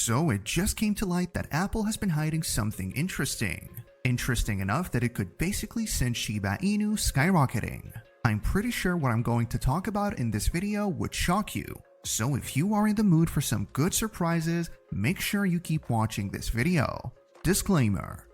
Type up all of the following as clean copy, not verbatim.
So it just came to light that Apple has been hiding something interesting. Interesting enough that it could basically send Shiba Inu skyrocketing. I'm pretty sure what I'm going to talk about in this video would shock you. So if you are in the mood for some good surprises, make sure you keep watching this video. Disclaimer.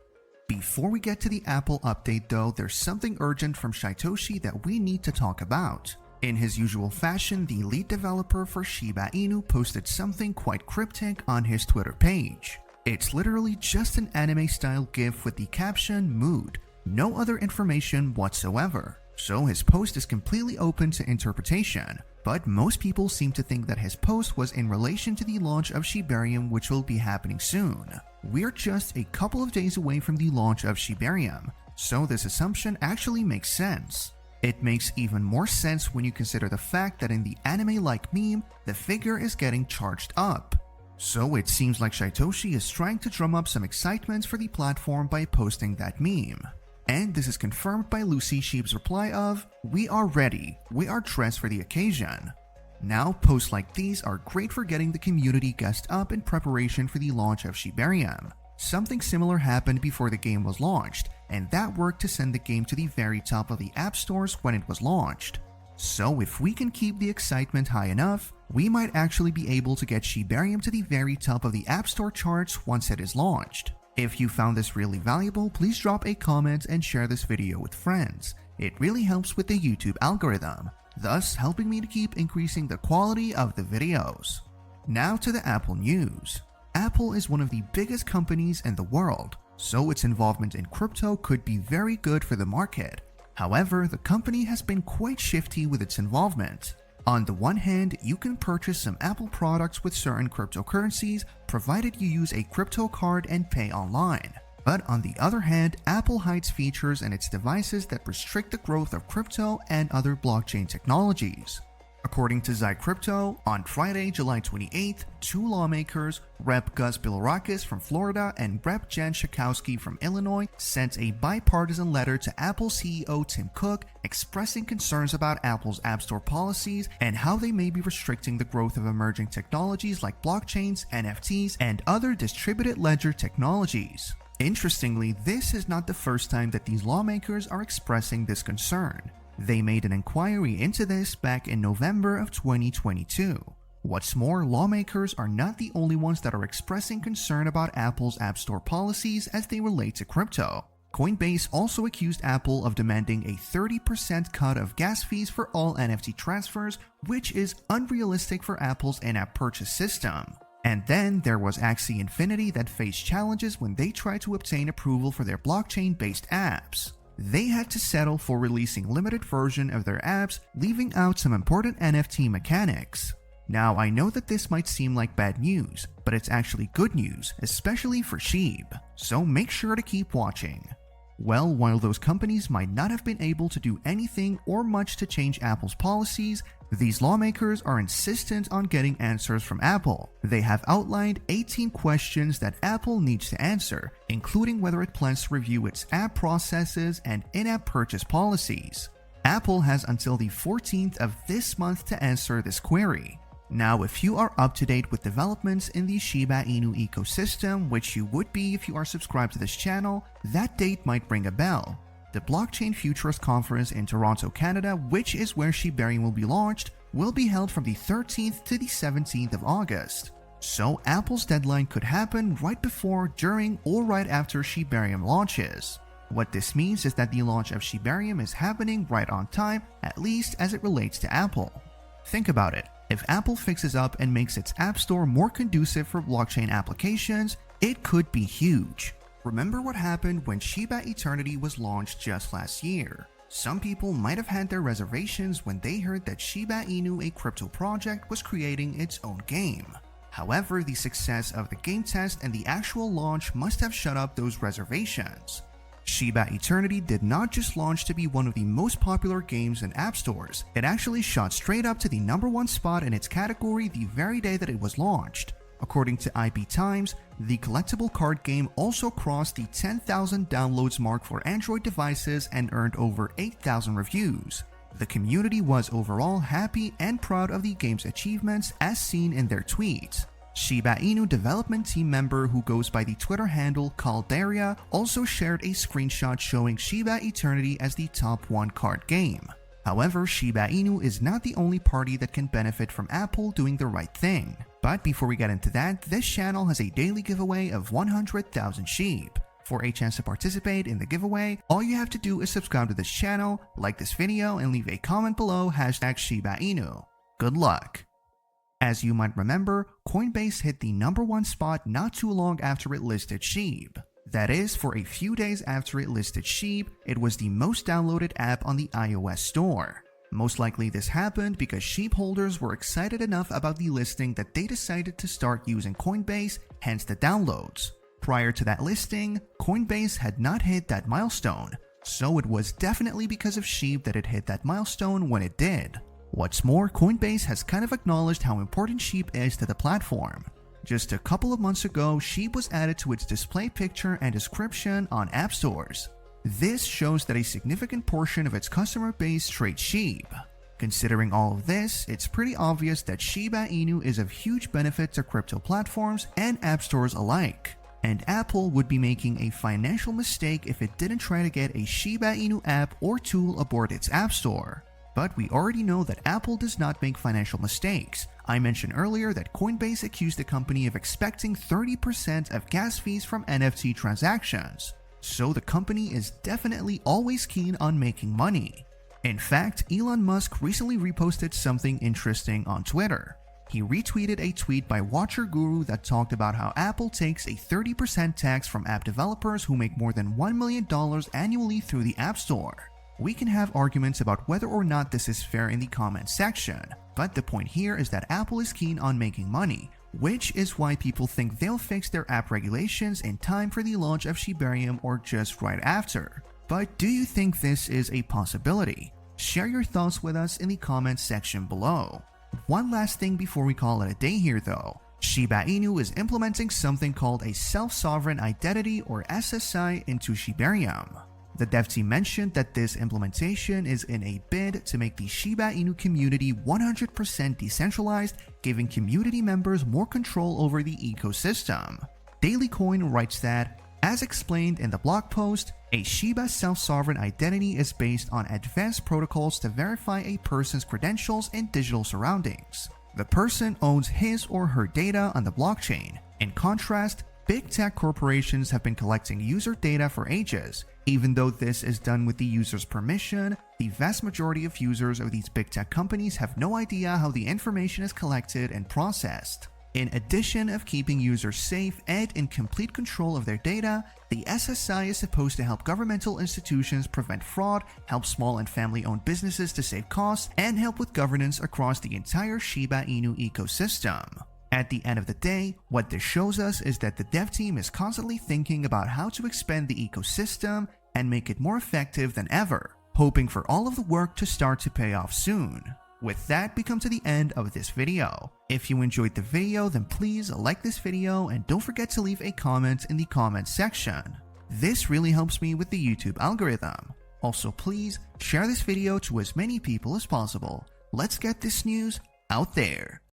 Before we get to the Apple update though, there's something urgent from Shytoshi that we need to talk about. In his usual fashion, the lead developer for Shiba Inu posted something quite cryptic on his Twitter page. It's literally just an anime-style GIF with the caption "Mood," no other information whatsoever. So his post is completely open to interpretation, but most people seem to think that his post was in relation to the launch of Shibarium, which will be happening soon. We're just a couple of days away from the launch of Shibarium, so this assumption actually makes sense. It makes even more sense when you consider the fact that in the anime-like meme, the figure is getting charged up. So it seems like Shytoshi is trying to drum up some excitement for the platform by posting that meme. And this is confirmed by Lucy Shib's reply of, "We are ready, we are dressed for the occasion." Now, posts like these are great for getting the community gassed up in preparation for the launch of Shibarium. Something similar happened before the game was launched, and that worked to send the game to the very top of the app stores when it was launched. So if we can keep the excitement high enough, we might actually be able to get Shibarium to the very top of the App Store charts once it is launched. If you found this really valuable, please drop a comment and share this video with friends. It really helps with the YouTube algorithm, thus helping me to keep increasing the quality of the videos. Now to the Apple news. Apple is one of the biggest companies in the world, so its involvement in crypto could be very good for the market. However, the company has been quite shifty with its involvement. On the one hand, you can purchase some Apple products with certain cryptocurrencies provided you use a crypto card and pay online. But on the other hand, Apple hides features in its devices that restrict the growth of crypto and other blockchain technologies. According to Crypto, on Friday, July 28th, two lawmakers, Rep. Gus Bilirakis from Florida and Rep. Jen Schakowsky from Illinois, sent a bipartisan letter to Apple CEO Tim Cook expressing concerns about Apple's App Store policies and how they may be restricting the growth of emerging technologies like blockchains, NFTs, and other distributed ledger technologies. Interestingly, this is not the first time that these lawmakers are expressing this concern. They made an inquiry into this back in November of 2022. What's more, lawmakers are not the only ones that are expressing concern about Apple's App Store policies as they relate to crypto. Coinbase also accused Apple of demanding a 30% cut of gas fees for all NFT transfers, which is unrealistic for Apple's in-app purchase system. And then there was Axie Infinity that faced challenges when they tried to obtain approval for their blockchain-based apps. They had to settle for releasing limited version of their apps, leaving out some important NFT mechanics. Now, I know that this might seem like bad news, but it's actually good news, especially for Shib, so make sure to keep watching. Well, while those companies might not have been able to do anything or much to change Apple's policies, these lawmakers are insistent on getting answers from Apple. They have outlined 18 questions that Apple needs to answer, including whether it plans to review its app processes and in-app purchase policies. Apple has until the 14th of this month to answer this query. Now, if you are up to date with developments in the Shiba Inu ecosystem, which you would be if you are subscribed to this channel, that date might ring a bell. The Blockchain Futurist Conference in Toronto, Canada, which is where Shibarium will be launched, will be held from the 13th to the 17th of August. So Apple's deadline could happen right before, during, or right after Shibarium launches. What this means is that the launch of Shibarium is happening right on time, at least as it relates to Apple. Think about it. If Apple fixes up and makes its App Store more conducive for blockchain applications, it could be huge. Remember what happened when Shiba Eternity was launched just last year. Some people might have had their reservations when they heard that Shiba Inu, a crypto project, was creating its own game. However, the success of the game test and the actual launch must have shut up those reservations. Shiba Eternity did not just launch to be one of the most popular games in app stores, it actually shot straight up to the #1 spot in its category the very day that it was launched. According to IB Times, the collectible card game also crossed the 10,000 downloads mark for Android devices and earned over 8,000 reviews. The community was overall happy and proud of the game's achievements as seen in their tweets. Shiba Inu development team member who goes by the Twitter handle Calderia also shared a screenshot showing Shiba Eternity as the top 1 card game. However, Shiba Inu is not the only party that can benefit from Apple doing the right thing. But before we get into that, this channel has a daily giveaway of 100,000 Shib. For a chance to participate in the giveaway, all you have to do is subscribe to this channel, like this video, and leave a comment below #Shiba Inu. Good luck! As you might remember, Coinbase hit the #1 spot not too long after it listed Shib. That is, for a few days after it listed Shib, it was the most downloaded app on the iOS store. Most likely this happened because Shib holders were excited enough about the listing that they decided to start using Coinbase, hence the downloads. Prior to that listing, Coinbase had not hit that milestone, so it was definitely because of Shib that it hit that milestone when it did. What's more, Coinbase has kind of acknowledged how important Shib is to the platform. Just a couple of months ago, Shib was added to its display picture and description on app stores. This shows that a significant portion of its customer base trades Shib. Considering all of this, it's pretty obvious that Shiba Inu is of huge benefit to crypto platforms and app stores alike. And Apple would be making a financial mistake if it didn't try to get a Shiba Inu app or tool aboard its app store. But we already know that Apple does not make financial mistakes. I mentioned earlier that Coinbase accused the company of expecting 30% of gas fees from NFT transactions. So the company is definitely always keen on making money. In fact, Elon Musk recently reposted something interesting on Twitter. He retweeted a tweet by Watcher Guru that talked about how Apple takes a 30% tax from app developers who make more than $1 million annually through the App Store. We can have arguments about whether or not this is fair in the comments section, but the point here is that Apple is keen on making money, which is why people think they'll fix their app regulations in time for the launch of Shibarium or just right after. But do you think this is a possibility? Share your thoughts with us in the comments section below. One last thing before we call it a day here though. Shiba Inu is implementing something called a self-sovereign identity or SSI into Shibarium. The dev team mentioned that this implementation is in a bid to make the Shiba Inu community 100% decentralized, giving community members more control over the ecosystem. Daily Coin writes that, as explained in the blog post, a Shiba self-sovereign identity is based on advanced protocols to verify a person's credentials in digital surroundings. The person owns his or her data on the blockchain. In contrast, big tech corporations have been collecting user data for ages. Even though this is done with the user's permission, the vast majority of users of these big tech companies have no idea how the information is collected and processed. In addition of keeping users safe and in complete control of their data, the SSI is supposed to help governmental institutions prevent fraud, help small and family-owned businesses to save costs, and help with governance across the entire Shiba Inu ecosystem. At the end of the day, what this shows us is that the dev team is constantly thinking about how to expand the ecosystem and make it more effective than ever, hoping for all of the work to start to pay off soon. With that, we come to the end of this video. If you enjoyed the video, then please like this video and don't forget to leave a comment in the comments section. This really helps me with the YouTube algorithm. Also, please share this video to as many people as possible. Let's get this news out there.